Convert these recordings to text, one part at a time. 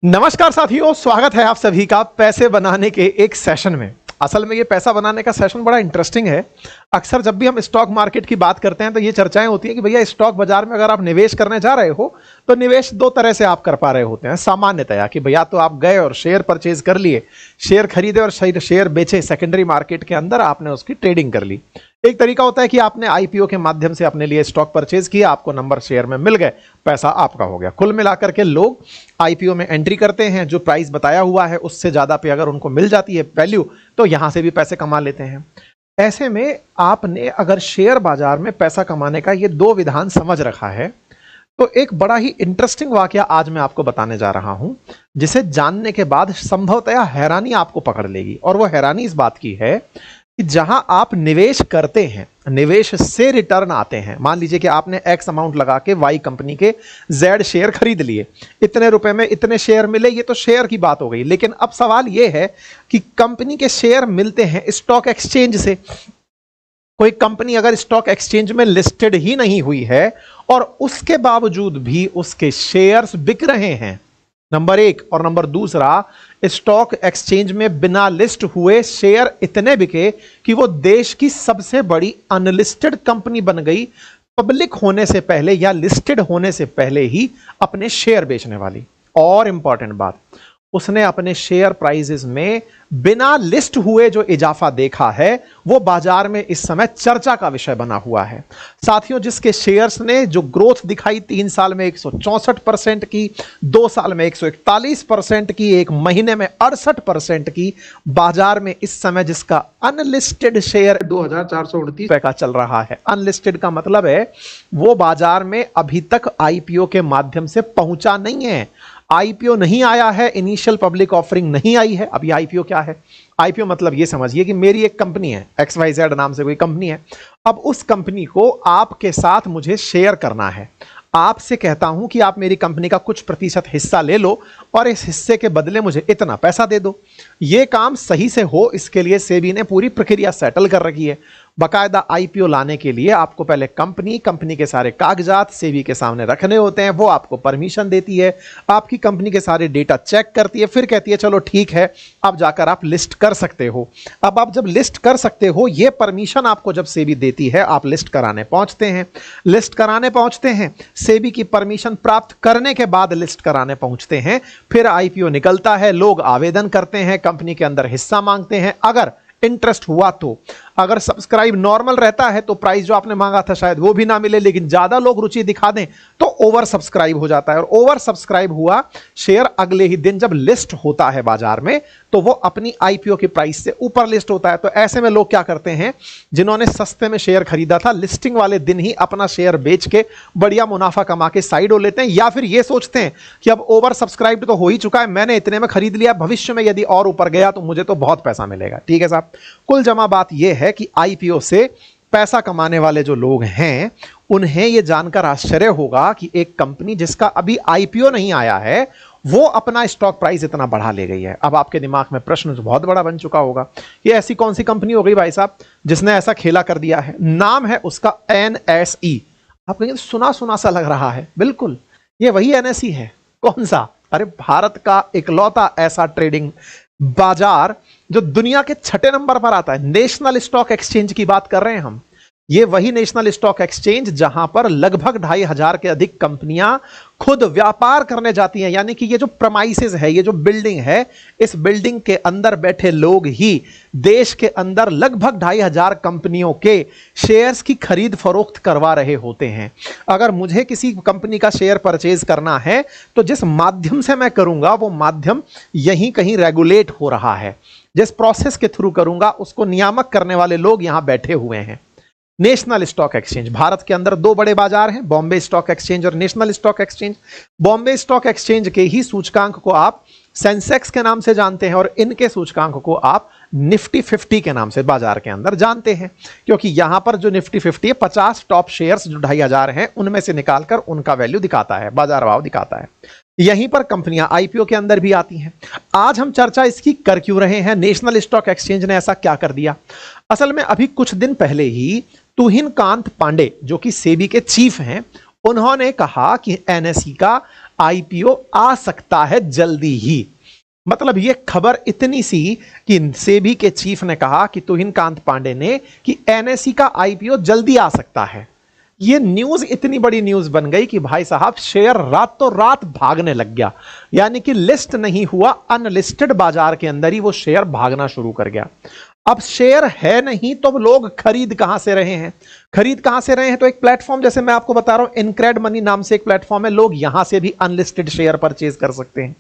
नमस्कार साथियों, स्वागत है आप सभी का पैसे बनाने के एक सेशन में। असल में ये पैसा बनाने का सेशन बड़ा इंटरेस्टिंग है। अक्सर जब भी हम स्टॉक मार्केट की बात करते हैं तो ये चर्चाएं होती हैं कि भैया स्टॉक बाजार में अगर आप निवेश करने जा रहे हो तो निवेश दो तरह से आप कर पा रहे होते हैं सामान्यतया, कि भैया तो आप गए और शेयर परचेज कर लिए, शेयर खरीदे और शेयर बेचे, सेकेंडरी मार्केट के अंदर आपने उसकी ट्रेडिंग कर ली। एक तरीका होता है कि आपने आईपीओ के माध्यम से अपने लिए स्टॉक परचेज किया, आपको नंबर शेयर में मिल गए, पैसा आपका हो गया। कुल मिलाकर के लोग आईपीओ में एंट्री करते हैं, जो प्राइस बताया हुआ है उससे ज्यादा पे अगर उनको मिल जाती है वैल्यू तो यहां से भी पैसे कमा लेते हैं। ऐसे में आपने अगर शेयर बाजार में पैसा कमाने का ये दो विधान समझ रखा है तो एक बड़ा ही इंटरेस्टिंग वाकया आज मैं आपको बताने जा रहा हूं, जिसे जानने के बाद संभवतः हैरानी आपको पकड़ लेगी। और वो हैरानी इस बात की है कि जहां आप निवेश करते हैं, निवेश से रिटर्न आते हैं। मान लीजिए कि आपने एक्स अमाउंट लगा के वाई कंपनी के जेड शेयर खरीद लिए, इतने रुपए में इतने शेयर मिले, ये तो शेयर की बात हो गई। लेकिन अब सवाल यह है कि कंपनी के शेयर मिलते हैं स्टॉक एक्सचेंज से। कोई कंपनी अगर स्टॉक एक्सचेंज में लिस्टेड ही नहीं हुई है और उसके बावजूद भी उसके शेयर्स बिक रहे हैं, नंबर एक। और नंबर दूसरा, स्टॉक एक्सचेंज में बिना लिस्ट हुए शेयर इतने बिके कि वो देश की सबसे बड़ी अनलिस्टेड कंपनी बन गई, पब्लिक होने से पहले या लिस्टेड होने से पहले ही अपने शेयर बेचने वाली। और इंपॉर्टेंट बात, उसने अपने शेयर प्राइसेस में बिना लिस्ट हुए जो इजाफा देखा है वो बाजार में इस समय चर्चा का विषय बना हुआ है। साथियों, जिसके शेयर्स ने जो ग्रोथ दिखाई 3 साल में 164% की, 2 साल में 141% की, एक महीने में 68% की, बाजार में इस समय जिसका अनलिस्टेड शेयर 2429 रुपए का चल रहा है। अनलिस्टेड का मतलब है वो बाजार में अभी तक आईपीओ के माध्यम से पहुंचा नहीं है। आईपीओ नहीं आया है, इनिशियल पब्लिक ऑफरिंग नहीं आई है। अभी आईपीओ क्या है? आईपीओ मतलब ये समझिए कि मेरी एक कंपनी है, XYZ नाम से कोई कंपनी है। अब उस कंपनी को आपके साथ मुझे शेयर करना है। आपसे कहता हूं कि आप मेरी कंपनी का कुछ प्रतिशत हिस्सा ले लो और इस हिस्से के बदले मुझे इतना पैसा दे दो। यह काम सही से हो, इसके लिए सेबी ने पूरी प्रक्रिया सेटल कर रखी है। बाकायदा आईपीओ लाने के लिए आपको पहले कंपनी के सारे कागजात सेबी के सामने रखने होते हैं। वो आपको परमिशन देती है, आपकी कंपनी के सारे डेटा चेक करती है, फिर कहती है चलो ठीक है, अब जाकर आप लिस्ट कर सकते हो। अब आप जब लिस्ट कर सकते हो, ये परमिशन आपको जब सेबी देती है, आप लिस्ट कराने पहुंचते हैं। लिस्ट कराने पहुंचते हैं, सेबी की परमिशन प्राप्त करने के बाद लिस्ट कराने पहुंचते हैं, फिर आईपीओ निकलता है, लोग आवेदन करते हैं, कंपनी के अंदर हिस्सा मांगते हैं। अगर इंटरेस्ट हुआ तो, अगर सब्सक्राइब नॉर्मल रहता है तो प्राइस जो आपने मांगा था शायद वो भी ना मिले, लेकिन ज्यादा लोग रुचि दिखा दें तो ओवर सब्सक्राइब हो जाता है। और ओवर सब्सक्राइब हुआ शेयर अगले ही दिन जब लिस्ट होता है बाजार में तो वो अपनी आईपीओ की प्राइस से ऊपर लिस्ट होता है। तो ऐसे में लोग क्या करते हैं, जिन्होंने सस्ते में शेयर खरीदा था, लिस्टिंग वाले दिन ही अपना शेयर बेच के बढ़िया मुनाफा कमा के साइड हो लेते हैं, या फिर ये सोचते हैं कि अब ओवर सब्सक्राइब तो हो ही चुका है, मैंने इतने में खरीद लिया, भविष्य में यदि और ऊपर गया तो मुझे तो बहुत पैसा मिलेगा। ठीक है साहब, कुल जमा बात यह है कि आईपीओ से पैसा कमाने वाले जो लोग हैं उन्हें यह जानकर आश्चर्य होगा कि एक कंपनी जिसका अभी आईपीओ नहीं आया है वो अपना स्टॉक प्राइस इतना बढ़ा ले गई है। अब आपके दिमाग में प्रश्न जो बहुत बड़ा बन चुका होगा, ये ऐसी कौन सी कंपनी हो गई भाई साहब जिसने ऐसा खेला कर दिया है? नाम है उसका NSE। आप कहेंगे सुना सुना सा लग रहा है। बिल्कुल, ये वही NSE है। कौन सा? अरे भारत का इकलौता ऐसा ट्रेडिंग बाजार जो दुनिया के 6 नंबर पर आता है। नेशनल स्टॉक एक्सचेंज की बात कर रहे हैं हम। ये वही नेशनल स्टॉक एक्सचेंज जहां पर लगभग 2500 के अधिक कंपनियां खुद व्यापार करने जाती हैं। यानी कि ये जो प्रमाइसेस है, ये जो बिल्डिंग है, इस बिल्डिंग के अंदर बैठे लोग ही देश के अंदर लगभग 2500 कंपनियों के शेयर्स की खरीद फरोख्त करवा रहे होते हैं। अगर मुझे किसी कंपनी का शेयर परचेज करना है तो जिस माध्यम से मैं करूंगा वो माध्यम यहीं कहीं रेगुलेट हो रहा है। जिस प्रोसेस के थ्रू करूंगा उसको नियामक करने वाले लोग यहां बैठे हुए हैं। नेशनल स्टॉक एक्सचेंज, भारत के अंदर 2 बड़े बाजार हैं, बॉम्बे स्टॉक एक्सचेंज और national stock exchange. Bombay stock exchange के ही सूचकांक को आप सेंसेक्स के नाम से जानते हैं और इनके सूचकांक को आप निफ्टी 50 के नाम से बाजार के अंदर जानते हैं, क्योंकि यहां पर जो निफ्टी 50 है 50 टॉप शेयर्स जो 2500 हैं उनमें से निकालकर उनका वैल्यू दिखाता है, बाजार भाव दिखाता है। यहीं पर कंपनियां आईपीओ के अंदर भी आती हैं। आज हम चर्चा इसकी कर क्यों रहे हैं, नेशनल स्टॉक एक्सचेंज ने ऐसा क्या कर दिया? असल में अभी कुछ दिन पहले ही तुहिन कांत पांडे जो कि सेबी के चीफ हैं, उन्होंने कहा कि एनएसई का आईपीओ आ सकता है जल्दी ही। मतलब ये खबर इतनी सी कि सेबी के चीफ ने कहा कि तुहिन कांत पांडे ने कि एनएसई का आईपीओ जल्दी आ सकता है। ये न्यूज इतनी बड़ी न्यूज बन गई कि भाई साहब शेयर रातों रात भागने लग गया। यानी कि लिस्ट नहीं हुआ, अनलिस्टेड बाजार के अंदर ही वो शेयर भागना शुरू कर गया। अब शेयर है नहीं तो लोग खरीद कहां से रहे हैं? खरीद कहां से रहे हैं? तो एक प्लेटफॉर्म जैसे मैं आपको बता रहा हूं, इनक्रेड मनी नाम से एक प्लेटफॉर्म है, लोग यहां से भी अनलिस्टेड शेयर परचेज कर सकते हैं।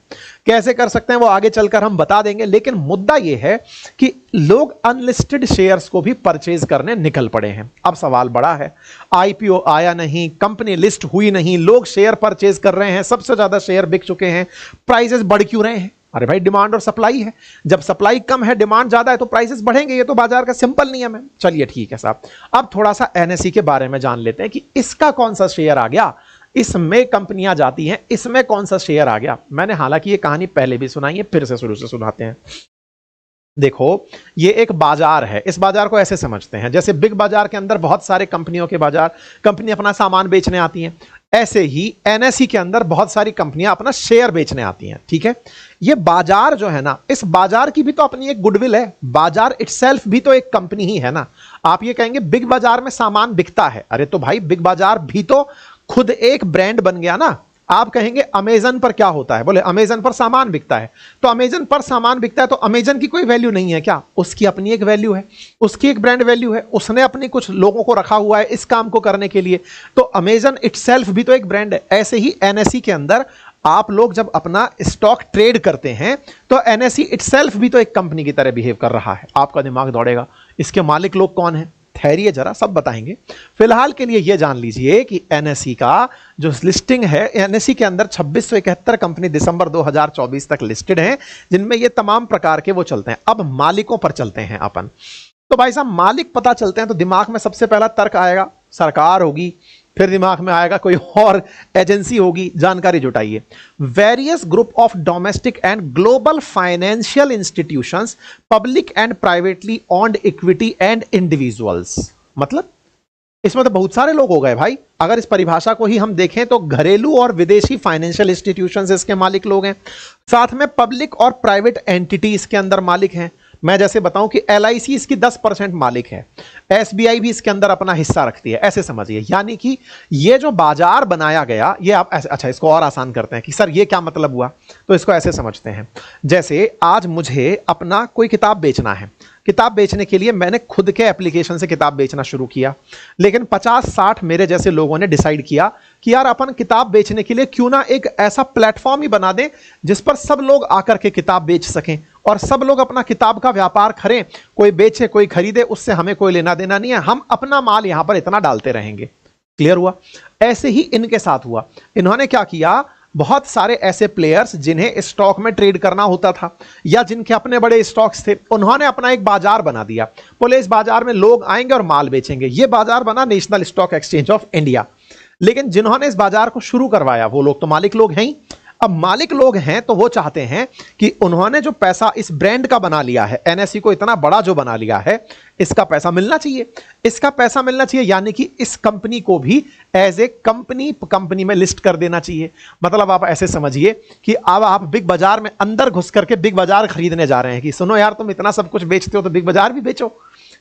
कैसे कर सकते हैं वो आगे चलकर हम बता देंगे, लेकिन मुद्दा यह है कि लोग अनलिस्टेड शेयर्स को भी परचेज करने निकल पड़े हैं। अब सवाल बड़ा है, आईपीओ आया नहीं, कंपनी लिस्ट हुई नहीं, लोग शेयर परचेज कर रहे हैं, सबसे ज्यादा शेयर बिक चुके हैं, प्राइसेस बढ़ क्यों रहे हैं? अरे भाई डिमांड और सप्लाई है, जब सप्लाई कम है डिमांड ज्यादा है तो प्राइसेस बढ़ेंगे, ये तो बाजार का सिंपल नियम है। चलिए ठीक है साहब, अब थोड़ा सा एनएसई के बारे में जान लेते हैं कि इसका कौन सा शेयर आ गया, इसमें कंपनियां जाती हैं, इसमें कौन सा शेयर आ गया। मैंने हालांकि ये कहानी पहले भी सुनाई है, फिर से शुरू से सुनाते हैं। देखो ये एक बाजार है, इस बाजार को ऐसे समझते हैं जैसे बिग बाजार के अंदर बहुत सारे कंपनियों के बाजार, कंपनी अपना सामान बेचने आती हैं, ऐसे ही एनएसई के अंदर बहुत सारी कंपनियां अपना शेयर बेचने आती हैं। ठीक है, ये बाजार जो है ना, इस बाजार की भी तो अपनी एक गुडविल है, बाजार इटसेल्फ भी तो एक कंपनी ही है ना। आप ये कहेंगे बिग बाजार में सामान बिकता है, अरे तो भाई बिग बाजार भी तो खुद एक ब्रांड बन गया ना। आप कहेंगे अमेजन पर क्या होता है, बोले अमेजन पर सामान बिकता है, तो अमेजन पर सामान बिकता है तो अमेजन की कोई वैल्यू नहीं है क्या? उसकी अपनी एक वैल्यू है, उसकी एक ब्रांड वैल्यू है, उसने अपने कुछ लोगों को रखा हुआ है इस काम को करने के लिए, तो अमेजन इटसेल्फ भी तो एक ब्रांड है। ऐसे ही एनएसई के अंदर आप लोग जब अपना स्टॉक ट्रेड करते हैं तो एनएसई इटसेल्फ भी तो एक कंपनी की तरह बिहेव कर रहा है। आपका दिमाग दौड़ेगा, इसके मालिक लोग कौन हैं? ठहरिए जरा, सब बताएंगे। फिलहाल के लिए यह जान लीजिए कि एनएसई का जो लिस्टिंग है, एनएसई के अंदर 2671 कंपनी दिसंबर 2024 तक लिस्टेड हैं, जिनमें ये तमाम प्रकार के वो चलते हैं। अब मालिकों पर चलते हैं अपन। तो भाई साहब मालिक पता चलते हैं तो दिमाग में सबसे पहला तर्क आएगा सरकार होगी, फिर दिमाग में आएगा कोई और एजेंसी होगी। जानकारी जुटाइए। Various group of domestic and global financial institutions, public and privately owned equity and individuals. मतलब इसमें तो बहुत सारे लोग हो गए भाई। अगर इस परिभाषा को ही हम देखें तो घरेलू और विदेशी फाइनेंशियल इंस्टीट्यूशंस इसके मालिक लोग हैं, साथ में पब्लिक और प्राइवेट एंटिटी इसके अंदर मालिक हैं। मैं जैसे बताऊं कि एलआईसी इसकी 10% मालिक है, एसबीआई भी इसके अंदर अपना हिस्सा रखती है, ऐसे समझिए। यानी कि ये जो बाजार बनाया गया, ये आप ऐसे, अच्छा इसको और आसान करते हैं कि सर ये क्या मतलब हुआ, तो इसको ऐसे समझते हैं जैसे आज मुझे अपना कोई किताब बेचना है, किताब बेचने के लिए मैंने खुद के एप्लीकेशन से किताब बेचना शुरू किया, लेकिन 50-60 मेरे जैसे लोगों ने डिसाइड किया कि यार अपन किताब बेचने के लिए क्यों ना एक ऐसा प्लेटफॉर्म ही बना दें जिस पर सब लोग आकर के किताब बेच सकें और सब लोग अपना किताब का व्यापार करें, कोई बेचे कोई खरीदे, उससे हमें कोई लेना देना नहीं है, हम अपना माल यहां पर इतना डालते रहेंगे। क्लियर हुआ? ऐसे ही इनके साथ हुआ। इन्होंने क्या किया, बहुत सारे ऐसे प्लेयर्स जिन्हें स्टॉक में ट्रेड करना होता था या जिनके अपने बड़े स्टॉक्स थे, उन्होंने अपना एक बाजार बना दिया। बोले इस बाजार में लोग आएंगे और माल बेचेंगे। ये बाजार बना national stock exchange of India. लेकिन जिन्होंने इस बाजार को शुरू करवाया वो लोग तो मालिक लोग हैं ही। अब मालिक लोग हैं तो वो चाहते हैं कि उन्होंने जो पैसा इस ब्रांड का बना लिया है, एनएसई को इतना बड़ा जो बना लिया है, इसका पैसा मिलना चाहिए, इसका पैसा मिलना चाहिए। यानी कि इस कंपनी को भी एज ए कंपनी में लिस्ट कर देना चाहिए। मतलब आप ऐसे समझिए कि अब आप बिग बाजार में अंदर घुस करके बिग बाजार खरीदने जा रहे हैं कि सुनो यार तुम इतना सब कुछ बेचते हो तो बिग बाजार भी बेचो,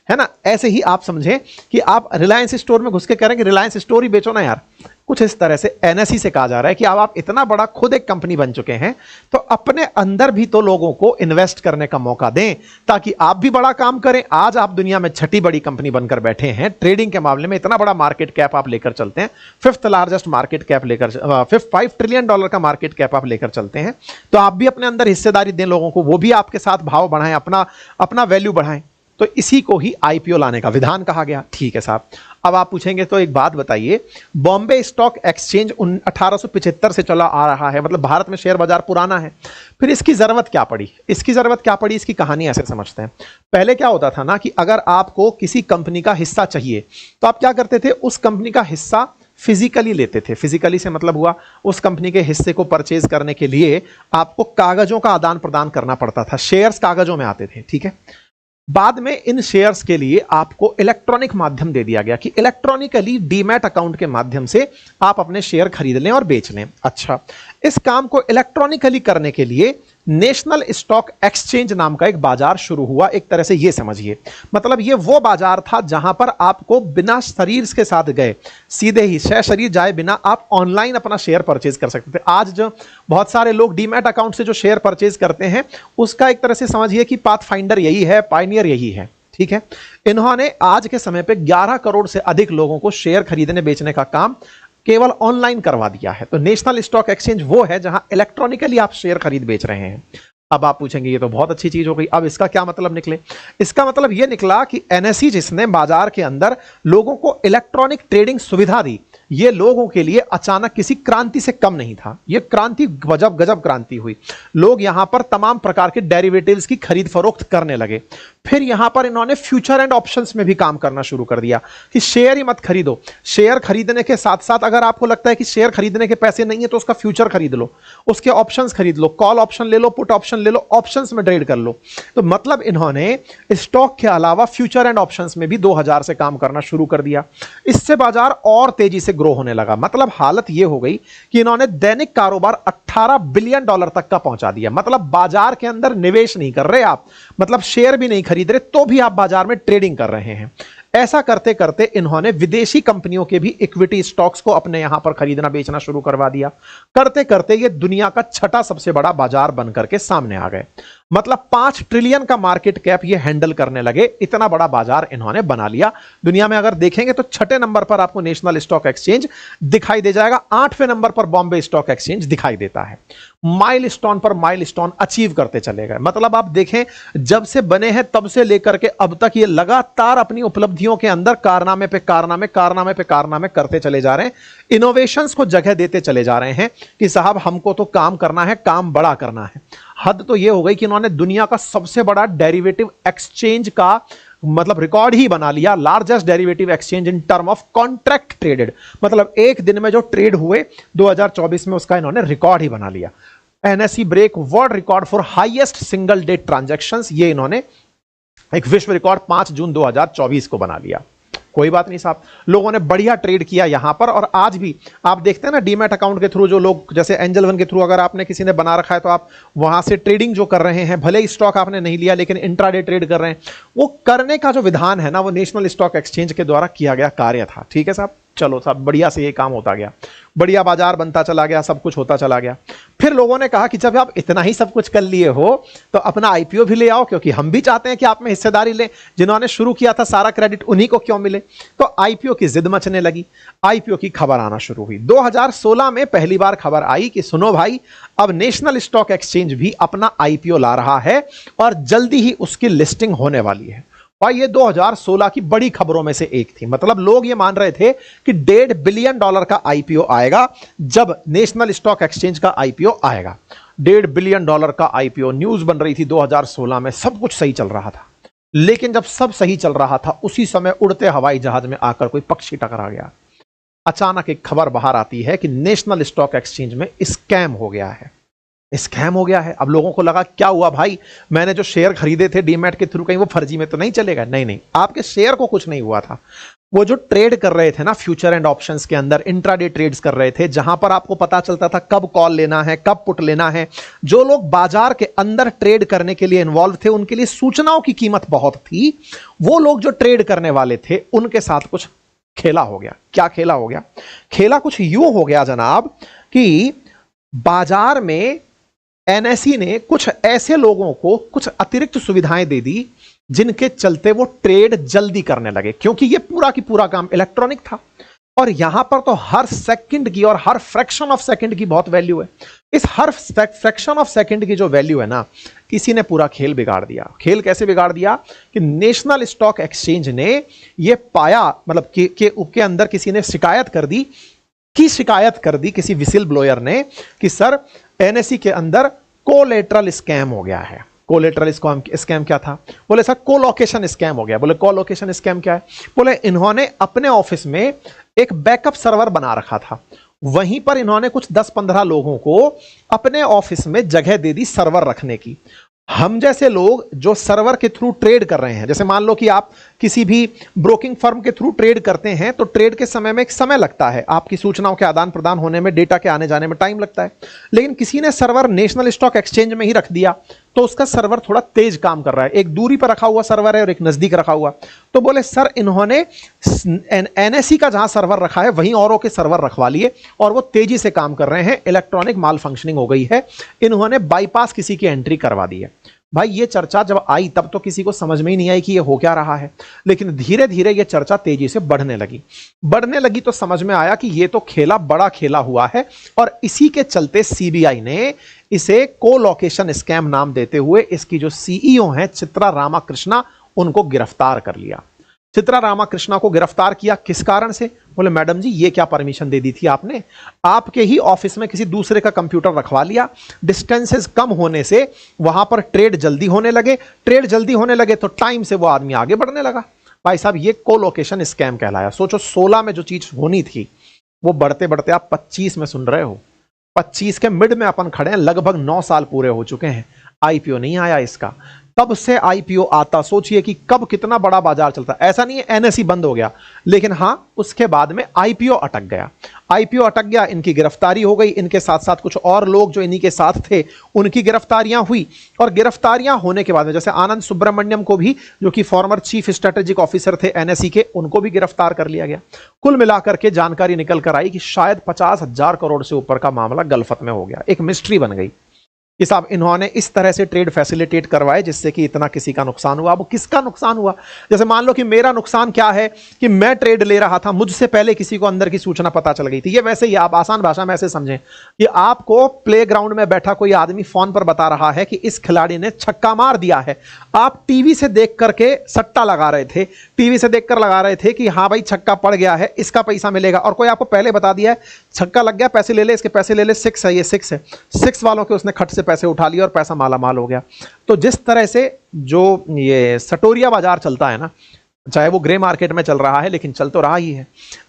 है ना। ऐसे ही आप समझें कि आप रिलायंस स्टोर में घुस के कह रहे हैं कि रिलायंस स्टोर ही बेचो ना यार। कुछ इस तरह से एनएसई से कहा जा रहा है कि अब आप इतना बड़ा खुद एक कंपनी बन चुके हैं तो अपने अंदर भी तो लोगों को इन्वेस्ट करने का मौका दें ताकि आप भी बड़ा काम करें। आज आप दुनिया में 6ठी बड़ी कंपनी बनकर बैठे हैं, ट्रेडिंग के मामले में इतना बड़ा मार्केट कैप आप लेकर चलते हैं, 5th लार्जेस्ट मार्केट कैप लेकर, $5 ट्रिलियन का मार्केट कैप आप लेकर चलते हैं, तो आप भी अपने अंदर हिस्सेदारी दें लोगों को, वो भी आपके साथ भाव बढ़ाएं, अपना वैल्यू बढ़ाएं। तो इसी को ही आईपीओ लाने का विधान कहा गया। ठीक है साहब, अब आप पूछेंगे तो एक बात बताइए, बॉम्बे स्टॉक एक्सचेंज 1875 से चला आ रहा है, मतलब भारत में शेयर बाजार पुराना है, फिर इसकी जरूरत क्या पड़ी? इसकी कहानी ऐसे समझते हैं। पहले क्या होता था ना कि अगर आपको किसी कंपनी का हिस्सा चाहिए तो आप क्या करते थे, उस कंपनी का हिस्सा फिजिकली लेते थे। फिजिकली से मतलब हुआ उस कंपनी के हिस्से को परचेज करने के लिए आपको कागजों का आदान प्रदान करना पड़ता था, शेयर्स कागजों में आते थे। ठीक है, बाद में इन शेयर्स के लिए आपको इलेक्ट्रॉनिक माध्यम दे दिया गया कि इलेक्ट्रॉनिकली डीमैट अकाउंट के माध्यम से आप अपने शेयर खरीद लें और बेच लें। अच्छा, इस काम को इलेक्ट्रॉनिकली करने के लिए नेशनल स्टॉक एक्सचेंज नाम का एक बाजार शुरू हुआ। एक तरह से ये समझिए, मतलब ये वो बाजार था जहां पर आपको बिना शरीर के साथ गए, सीधे ही शरीर जाए बिना आप ऑनलाइन अपना शेयर परचेज कर सकते थे। आज जो बहुत सारे लोग डीमैट अकाउंट से जो शेयर परचेज करते हैं, उसका एक तरह से समझिए कि पाथफाइंडर यही है, पायनियर यही है। ठीक है, इन्होंने आज के समय पे 11 करोड़ से अधिक लोगों को शेयर खरीदने बेचने का काम केवल ऑनलाइन करवा दिया है। तो नेशनल स्टॉक एक्सचेंज वो है जहां इलेक्ट्रॉनिकली आप शेयर खरीद बेच रहे हैं। अब आप पूछेंगे ये तो बहुत अच्छी चीज हो गई, अब इसका क्या मतलब निकले? इसका मतलब यह निकला कि एनएसई जिसने बाजार के अंदर लोगों को इलेक्ट्रॉनिक ट्रेडिंग सुविधा दी, ये लोगों के लिए अचानक किसी क्रांति से कम नहीं था। ये क्रांति गजब गजब क्रांति हुई। लोग यहां पर तमाम प्रकार के डेरिवेटिव्स की खरीद फरोख्त करने लगे। फिर यहां पर इन्होंने फ्यूचर एंड ऑप्शंस में भी काम करना शुरू कर दिया कि शेयर ही मत खरीदो, शेयर खरीदने के साथ साथ अगर आपको लगता है कि शेयर खरीदने के पैसे नहीं है तो उसका फ्यूचर खरीद लो, उसके ऑप्शंस खरीद लो, कॉल ऑप्शन ले लो, पुट ऑप्शन ले लो, ऑप्शंस में ट्रेड कर लो। तो मतलब इन्होंने स्टॉक के अलावा फ्यूचर एंड ऑप्शंस में भी 2000 से काम करना शुरू कर दिया। इससे बाजार और तेजी से ग्रो होने लगा। मतलब हालत यह हो गई कि इन्होंने दैनिक कारोबार 18 बिलियन डॉलर तक का पहुंचा दिया। मतलब बाजार के अंदर निवेश नहीं कर रहे आप, मतलब शेयर भी नहीं खरीद रहे, तो भी आप बाजार में ट्रेडिंग कर रहे हैं। ऐसा करते करते इन्होंने विदेशी कंपनियों के भी इक्विटी स्टॉक्स को अपने यहां पर खरीदना बेचना शुरू करवा दिया। करते करते ये दुनिया का छठा सबसे बड़ा बाजार बनकर के सामने आ गए। मतलब 5 ट्रिलियन का मार्केट कैप ये हैंडल करने लगे, इतना बड़ा बाजार इन्होंने बना लिया। दुनिया में अगर देखेंगे तो छठे नंबर पर आपको नेशनल स्टॉक एक्सचेंज दिखाई दे जाएगा, 8वें नंबर पर बॉम्बे स्टॉक एक्सचेंज दिखाई देता है। माइलस्टोन पर माइलस्टोन अचीव करते चले गए। मतलब आप देखें, जब से बने हैं तब से लेकर के अब तक ये लगातार अपनी उपलब्धियों के अंदर कारनामे पे कारनामे, कारनामे पे कारनामे करते चले जा रहे हैं। इनोवेशंस को जगह देते चले जा रहे हैं कि साहब हमको तो काम करना है, काम बड़ा करना है। हद तो यह हो गई कि इन्होंने दुनिया का सबसे बड़ा डेरिवेटिव एक्सचेंज का मतलब रिकॉर्ड ही बना लिया। Largest derivative exchange in term of contract traded, मतलब एक दिन में जो ट्रेड हुए 2024 में, उसका इन्होंने रिकॉर्ड ही बना लिया। NSE break world record for highest single day transactions, ये इन्होंने एक विश्व रिकॉर्ड 5 जून 2024 को बना लिया। कोई बात नहीं साहब, लोगों ने बढ़िया ट्रेड किया यहां पर। और आज भी आप देखते हैं ना, डीमैट अकाउंट के थ्रू जो लोग, जैसे एंजल वन के थ्रू अगर आपने किसी ने बना रखा है तो आप वहां से ट्रेडिंग जो कर रहे हैं, भले ही स्टॉक आपने नहीं लिया लेकिन इंट्राडे ट्रेड कर रहे हैं, वो करने का जो विधान है ना, वो नेशनल स्टॉक एक्सचेंज के द्वारा किया गया कार्य था। ठीक है साहब, चलो साहब, बढ़िया से ये काम होता गया, बढ़िया बाजार बनता चला गया, सब कुछ होता चला गया। फिर लोगों ने कहा कि जब आप इतना ही सब कुछ कर लिए हो तो अपना आईपीओ भी ले आओ, क्योंकि हम भी चाहते हैं कि आप में हिस्सेदारी लें। जिन्होंने शुरू किया था सारा क्रेडिट उन्हीं को क्यों मिले? तो आईपीओ की जिद मचने लगी, आईपीओ की खबर आना शुरू हुई। 2016 में पहली बार खबर आई कि सुनो भाई, अब नेशनल स्टॉक एक्सचेंज भी अपना आईपीओ ला रहा है और जल्दी ही उसकी लिस्टिंग होने वाली है। और ये 2016 की बड़ी खबरों में से एक थी। मतलब लोग ये मान रहे थे कि $1.5 बिलियन का आईपीओ आएगा जब नेशनल स्टॉक एक्सचेंज का आईपीओ आएगा। $1.5 बिलियन का आईपीओ, न्यूज बन रही थी 2016 में, सब कुछ सही चल रहा था। लेकिन जब सब सही चल रहा था, उसी समय उड़ते हवाई जहाज में आकर कोई पक्षी टकरा गया। अचानक एक खबर बाहर आती है कि नेशनल स्टॉक एक्सचेंज में स्कैम हो गया है। स्कैम हो गया है। अब लोगों को लगा क्या हुआ भाई, मैंने जो शेयर खरीदे थे डीमैट के थ्रू, कहीं वो फर्जी में तो नहीं चलेगा? नहीं नहीं, आपके शेयर को कुछ नहीं हुआ था। वो जो ट्रेड कर रहे थे ना फ्यूचर एंड ऑप्शंस के अंदर, इंट्राडे ट्रेड्स कर रहे थे, जहां पर आपको पता चलता था कब कॉल लेना है, कब पुट लेना है। जो लोग बाजार के अंदर ट्रेड करने के लिए इन्वॉल्व थे, उनके लिए सूचनाओं की कीमत बहुत थी। वो लोग जो ट्रेड करने वाले थे, उनके साथ कुछ खेला हो गया। क्या खेला हो गया? खेला कुछ यूं हो गया जनाब कि बाजार में एनएसई ने कुछ ऐसे लोगों को कुछ अतिरिक्त सुविधाएं दे दी जिनके चलते वो ट्रेड जल्दी करने लगे, क्योंकि ये पूरा की पूरा काम इलेक्ट्रॉनिक था। और यहां पर तो हर सेकंड की और हर फ्रैक्शन ऑफ सेकंड की बहुत वैल्यू है। इस हर फ्रैक्शन ऑफ सेकंड की जो वैल्यू है ना, किसी ने पूरा खेल बिगाड़ दिया। खेल कैसे बिगाड़ दिया कि नेशनल स्टॉक एक्सचेंज ने ये पाया, मतलब के अंदर किसी ने शिकायत कर दी किसी विसिल ब्लोयर ने कि सर एनएसई के अंदर कोलेटरल स्कैम हो गया है। कोलेटरल स्कैम क्या था? बोले सर कोलोकेशन स्कैम हो गया। बोले कोलोकेशन स्कैम क्या है? बोले इन्होंने अपने ऑफिस में एक बैकअप सर्वर बना रखा था, वहीं पर इन्होंने कुछ 10-15 लोगों को अपने ऑफिस में जगह दे दी सर्वर रखने की। हम जैसे लोग जो सर्वर के थ्रू ट्रेड कर रहे हैं, जैसे मान लो कि आप किसी भी ब्रोकिंग फर्म के थ्रू ट्रेड करते हैं, तो ट्रेड के समय में एक समय लगता है, आपकी सूचनाओं के आदान प्रदान होने में, डेटा के आने जाने में टाइम लगता है। लेकिन किसी ने सर्वर नेशनल स्टॉक एक्सचेंज में ही रख दिया, तो उसका सर्वर थोड़ा तेज काम कर रहा है। एक दूरी पर रखा हुआ सर्वर है और एक नजदीक रखा हुआ। तो बोले सर इन्होंने एनएसई का जहां सर्वर रखा है वहीं औरों के सर्वर रखवा लिए और वो तेजी से काम कर रहे हैं, इलेक्ट्रॉनिक माल फंक्शनिंग हो गई है, इन्होंने बाईपास किसी की एंट्री करवा दी है। भाई ये चर्चा जब आई तब तो किसी को समझ में ही नहीं आई कि ये हो क्या रहा है, लेकिन धीरे धीरे ये चर्चा तेजी से बढ़ने लगी तो समझ में आया कि ये तो खेला बड़ा खेला हुआ है। और इसी के चलते सीबीआई ने इसे कोलोकेशन स्कैम नाम देते हुए इसकी जो सीईओ हैं चित्रा रामाकृष्णा, उनको गिरफ्तार कर लिया। चित्रा रामाकृष्णा को गिरफ्तार किया किस कारण से? बोले मैडम जी ये क्या परमिशन दे दी थी आपने, आपके ही ऑफिस में किसी दूसरे का कंप्यूटर रखवा लिया, डिस्टेंसेस कम होने से वहां पर ट्रेड जल्दी होने लगे तो टाइम से वो आदमी आगे बढ़ने लगा। भाई साहब ये कोलोकेशन स्कैम कहलाया। सोचो 16 में जो चीज होनी थी वो बढ़ते बढ़ते आप 25 में सुन रहे हो। 25 के मिड में अपन खड़े हैं, लगभग 9 साल पूरे हो चुके हैं, आईपीओ नहीं आया इसका। तब से आईपीओ आता, सोचिए कि कब कितना बड़ा बाजार चलता। ऐसा नहीं है एनएसई बंद हो गया, लेकिन हां उसके बाद में आईपीओ अटक गया, इनकी गिरफ्तारी हो गई, इनके साथ साथ कुछ और लोग जो इन्हीं के साथ थे उनकी गिरफ्तारियां हुई। और गिरफ्तारियां होने के बाद में जैसे आनंद सुब्रमण्यम को भी, जो कि फॉर्मर चीफ स्ट्रेटेजिक ऑफिसर थे एनएसई के, उनको भी गिरफ्तार कर लिया गया। कुल मिलाकर के जानकारी निकल कर आई कि शायद 50,000 करोड़ से ऊपर का मामला गलफत में हो गया। एक मिस्ट्री बन गई कि साहब इन्होंने इस तरह से ट्रेड फैसिलिटेट करवाए जिससे कि इतना किसी का नुकसान हुआ। वो किसका नुकसान हुआ? जैसे मान लो कि मेरा नुकसान क्या है कि मैं ट्रेड ले रहा था, मुझसे पहले किसी को अंदर की सूचना पता चल गई थी। ये वैसे ही आप आसान भाषा में ऐसे समझें कि आपको प्लेग्राउंड में बैठा कोई आदमी फोन पर बता रहा है कि इस खिलाड़ी ने छक्का मार दिया है, आप टीवी से देख करके सट्टा लगा रहे थे, टीवी से देखकर लगा रहे थे कि हाँ भाई छक्का पड़ गया है, इसका पैसा मिलेगा, और कोई आपको पहले बता दिया है छक्का लग गया, पैसे ले ले, इसके पैसे ले ले, 6 है, ये 6 है, 6 वालों के उसने खट से पैसे उठा लिए और पैसा माला माल हो गया। तो जिस तरह से जो ये सटोरिया बाजार चलता है ना, चाहे वो ग्रे मार्केट में चल रहा है लेकिन चल तो रहा ही है,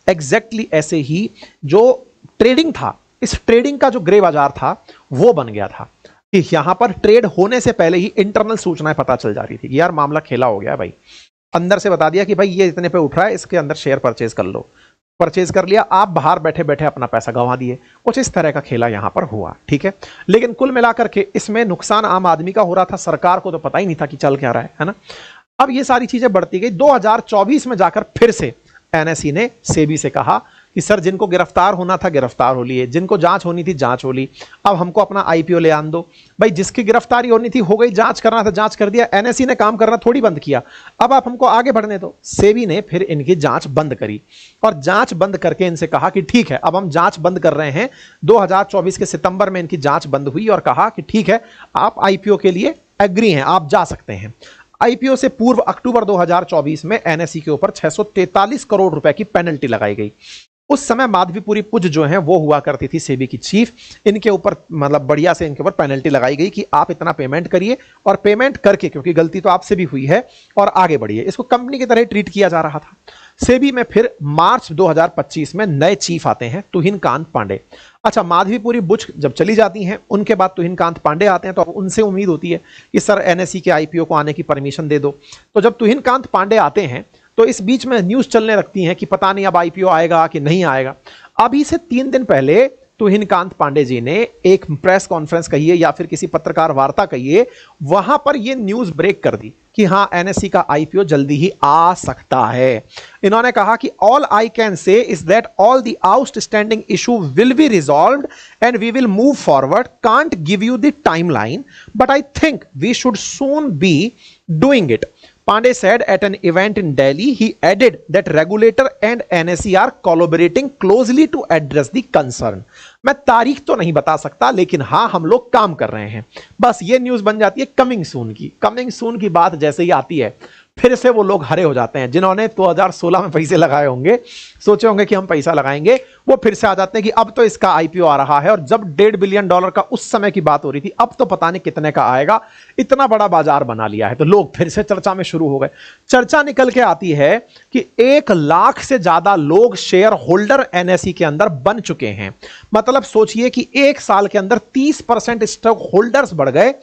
एग्जैक्टली ऐसे ही जो ट्रेडिंग था, इस ट्रेडिंग का जो ग्रे बाजार था वो बन गया था कि यहां पर ट्रेड होने से पहले ही इंटरनल सूचनाएं पता चल जा रही थी कि यार मामला खेला हो गया भाई। अंदर से बता दिया कि भाई ये इतने पे उठ रहा है, इसके अंदर शेयर परचेज कर लो, परचेज कर लिया, आप बाहर बैठे बैठे अपना पैसा गंवा दिए। कुछ इस तरह का खेला यहां पर हुआ, ठीक है। लेकिन कुल मिलाकर के इसमें नुकसान आम आदमी का हो रहा था, सरकार को तो पता ही नहीं था कि चल क्या रहा है ना। अब ये सारी चीजें बढ़ती गई। 2024 में जाकर फिर से एनएसई ने सेबी से कहा कि सर जिनको गिरफ्तार होना था गिरफ्तार हो लिए, जिनको जांच होनी थी जांच हो ली, अब हमको अपना आईपीओ ले आन दो। भाई जिसकी गिरफ्तारी होनी थी हो गई, जांच करना था जांच कर दिया, एनएसई ने काम करना थोड़ी बंद किया, अब आप हमको आगे बढ़ने दो। सेबी ने फिर इनकी जांच बंद करी और जांच बंद करके इनसे कहा कि ठीक है अब हम जांच बंद कर रहे हैं। 2024 के सितंबर में इनकी जांच बंद हुई और कहा कि ठीक है आप आईपीओ के लिए एग्री हैं, आप जा सकते हैं। आईपीओ से पूर्व अक्टूबर 2024 में एनएसई के ऊपर 643 करोड़ रुपए की पेनल्टी लगाई गई। उस समय माधवीपुरी पुज जो है वो हुआ करती थी सेबी की चीफ, इनके ऊपर मतलब बढ़िया से इनके ऊपर पेनल्टी लगाई गई कि आप इतना पेमेंट करिए, और पेमेंट करके, क्योंकि गलती तो आपसे भी हुई है, और आगे बढ़िए। इसको कंपनी की तरह ट्रीट किया जा रहा था। सेबी में फिर मार्च 2025 में नए चीफ आते हैं, तुहिन कांत पांडे। अच्छा, माधवीपुरी बुच जब चली जाती हैं उनके बाद तुहिन कांत पांडे आते हैं, तो अब उनसे उम्मीद होती है कि सर एनएसई के आईपीओ को आने की परमिशन दे दो। तो जब तुहिन कांत पांडे आते हैं तो इस बीच में न्यूज चलने लगती हैं कि पता नहीं अब आईपीओ आएगा कि नहीं आएगा। अभी से 3 दिन पहले तुहिन कांत पांडे जी ने एक प्रेस कॉन्फ्रेंस कहिए या फिर किसी पत्रकार वार्ता कहिए, वहां पर यह न्यूज ब्रेक कर दी कि हां एनएसई का आईपीओ जल्दी ही आ सकता है। इन्होंने कहा कि all I can say is that all the outstanding issue will be resolved and we will move forward, can't give you the timeline but I think we should soon be doing it. Pandey said at an event in Delhi, he added that regulator and NSE are collaborating closely to address the concern. मैं तारीख तो नहीं बता सकता, लेकिन हाँ हम लोग काम कर रहे हैं। बस ये न्यूज बन जाती है कमिंग सून की। कमिंग सून की बात जैसे ही आती है फिर से वो लोग हरे हो जाते हैं। जिन्होंने 2016 में पैसे लगाए होंगे, सोचे होंगे कि हम पैसा लगाएंगे, वो फिर से आ जाते हैं कि अब तो इसका आईपीओ आ रहा है। और जब $1.5 बिलियन का उस समय की बात हो रही थी, अब तो पता नहीं कितने का आएगा, इतना बड़ा बाजार बना लिया है। तो लोग फिर से चर्चा में शुरू हो गए। चर्चा निकल के आती है कि 1 लाख से ज्यादा लोग शेयर होल्डर एनएसई के अंदर बन चुके हैं। मतलब सोचिए कि 1 साल के अंदर 30% स्टॉक होल्डर्स बढ़ गए।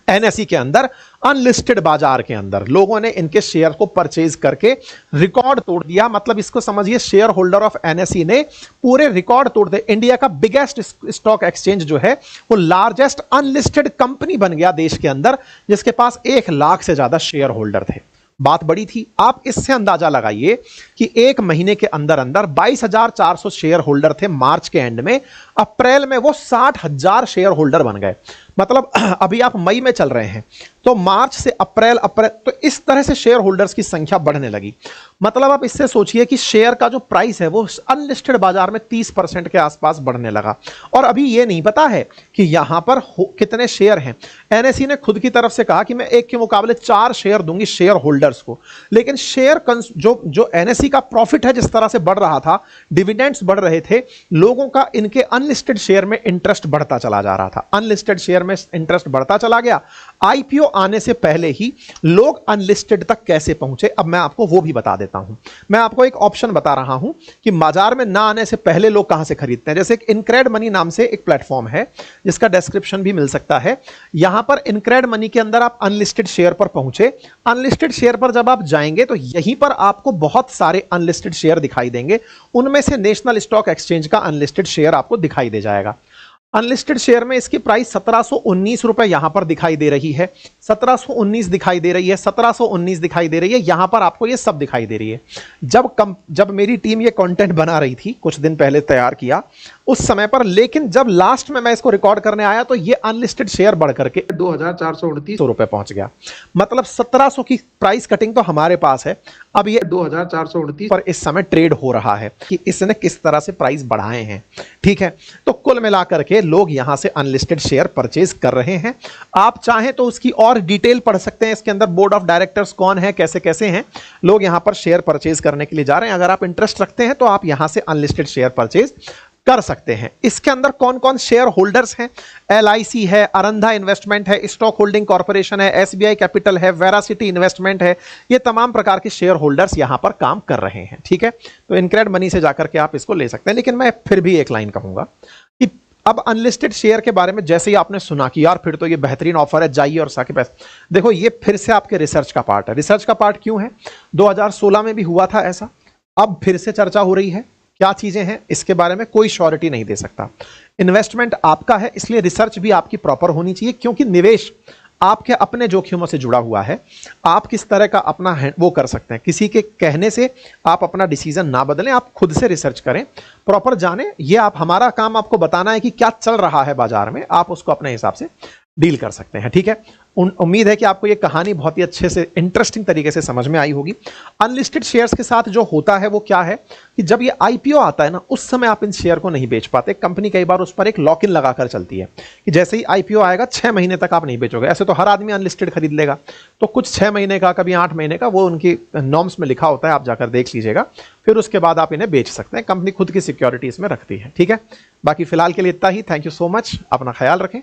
एनएसई के अंदर, अनलिस्टेड बाजार के अंदर लोगों ने इनके शेयर को परचेज करके रिकॉर्ड तोड़ दिया। मतलब इसको समझिए, शेयर होल्डर ऑफ एनएसई ने पूरे रिकॉर्ड तोड़ दिए। इंडिया का बिगेस्ट स्टॉक एक्सचेंज जो है वो लार्जेस्ट अनलिस्टेड कंपनी बन गया देश के अंदर, जिसके पास 1 लाख से ज्यादा शेयर होल्डर थे। बात बड़ी थी। आप इससे अंदाजा लगाइए कि एक महीने के अंदर अंदर 22,400 शेयर होल्डर थे मार्च के एंड में, अप्रैल में वो 60,000 शेयर होल्डर बन गए। मतलब अभी आप मई में चल रहे हैं, तो मार्च से अप्रैल तो इस तरह से शेयर होल्डर्स की संख्या बढ़ने लगी। मतलब आप इससे सोचिए कि शेयर का जो प्राइस है वो अनलिस्टेड बाजार में 30% के आसपास बढ़ने लगा। और अभी ये नहीं पता है कि यहां पर कितने शेयर हैं। एनएसई ने खुद की तरफ से कहा कि मैं 1 के मुकाबले 4 शेयर दूंगी शेयर होल्डर्स को, लेकिन शेयर जो एनएसई का प्रॉफिट है जिस तरह से बढ़ रहा था, डिविडेंड्स बढ़ रहे थे, लोगों का इनके अनलिस्टेड शेयर में इंटरेस्ट बढ़ता चला जा रहा था। अनलिस्टेड शेयर में इंटरेस्ट बढ़ता चला गया। आईपीओ आने से पहले ही लोग अनलिस्टेड तक कैसे पहुंचे, अब मैं आपको वो भी बता देता हूं। मैं आपको एक ऑप्शन बता रहा हूं कि बाजार में ना आने से पहले लोग कहां से खरीदते हैं। जैसे इनक्रेड मनी नाम से एक प्लेटफॉर्म है जिसका डिस्क्रिप्शन भी मिल सकता है। यहां पर इनक्रेड मनी के अंदर आप अनलिस्टेड शेयर पर पहुंचे। अनलिस्टेड शेयर पर जब आप जाएंगे तो यहीं पर आपको बहुत सारे अनलिस्टेड शेयर दिखाई देंगे। उनमें से नेशनल स्टॉक एक्सचेंज का अनलिस्टेड शेयर आपको दिखाई दे जाएगा। अनलिस्टेड शेयर में इसकी प्राइस 1719 रुपए यहां पर दिखाई दे रही है, 1719 दिखाई दे रही है, 1719 दिखाई दे रही है। यहां पर आपको ये सब दिखाई दे रही है। जब मेरी टीम ये कंटेंट बना रही थी, कुछ दिन पहले तैयार किया उस समय पर, लेकिन जब लास्ट में मैं इसको रिकॉर्ड करने आया तो ये अनलिस्टेड शेयर बढ़ करके 2,429 रुपए पहुंच गया। मतलब 1700 की प्राइस कटिंग तो हमारे पास है। अब ये 2,429 पर इस समय ट्रेड हो रहा है कि इसने किस तरह से प्राइस बढ़ाए हैं। ठीक है, तो कुल मिलाकर के लोग यहां से अनलिस्टेड शेयर परचेज कर रहे हैं। आप चाहें तो उसकी और डिटेल पढ़ सकते हैं। इसके अंदर बोर्ड ऑफ डायरेक्टर्स कौन है, कैसे कैसे हैं लोग यहां पर शेयर परचेज करने के लिए जा रहे हैं। अगर आप इंटरेस्ट रखते हैं तो आप यहां से अनलिस्टेड शेयर परचेज कर सकते हैं। इसके अंदर कौन कौन शेयर होल्डर्स हैं? एलआईसी है, अरंधा इन्वेस्टमेंट है, स्टॉक होल्डिंग कॉर्पोरेशन है, एसबीआई कैपिटल है, वेरासिटी इन्वेस्टमेंट है। ये तमाम प्रकार के शेयर होल्डर्स यहां पर काम कर रहे हैं। ठीक है, तो इनक्रेड मनी से जाकर के आप इसको ले सकते हैं। लेकिन मैं फिर भी एक लाइन कहूंगा कि अब अनलिस्टेड शेयर के बारे में जैसे ही आपने सुना कि यार फिर तो ये बेहतरीन ऑफर है, जाइए और साके पैसे, देखो ये फिर से आपके रिसर्च का पार्ट है। रिसर्च का पार्ट क्यों है? 2016 में भी हुआ था ऐसा, अब फिर से चर्चा हो रही है। क्या चीजें हैं इसके बारे में कोई श्योरिटी नहीं दे सकता। इन्वेस्टमेंट आपका है, इसलिए रिसर्च भी आपकी प्रॉपर होनी चाहिए, क्योंकि निवेश आपके अपने जोखिमों से जुड़ा हुआ है। आप किस तरह का अपना वो कर सकते हैं, किसी के कहने से आप अपना डिसीजन ना बदलें, आप खुद से रिसर्च करें, प्रॉपर जानें। ये आप, हमारा काम आपको बताना है कि क्या चल रहा है बाजार में, आप उसको अपने हिसाब से डील कर सकते हैं। ठीक है, उम्मीद है कि आपको ये कहानी बहुत ही अच्छे से, इंटरेस्टिंग तरीके से समझ में आई होगी। अनलिस्टेड शेयर्स के साथ जो होता है वो क्या है कि जब ये आईपीओ आता है ना, उस समय आप इन शेयर को नहीं बेच पाते। कंपनी कई बार उस पर एक लॉक इन लगाकर चलती है कि जैसे ही आईपीओ आएगा 6 महीने तक आप नहीं बेचोगे। ऐसे तो हर आदमी अनलिस्टेड खरीद लेगा, तो कुछ 6 महीने का, कभी 8 महीने का, वो उनकी नॉर्म्स में लिखा होता है, आप जाकर देख लीजिएगा। फिर उसके बाद आप इन्हें बेच सकते हैं। कंपनी खुद की सिक्योरिटी इसमें रखती है। ठीक है, बाकी फिलहाल के लिए इतना ही। थैंक यू सो मच, अपना ख्याल रखें।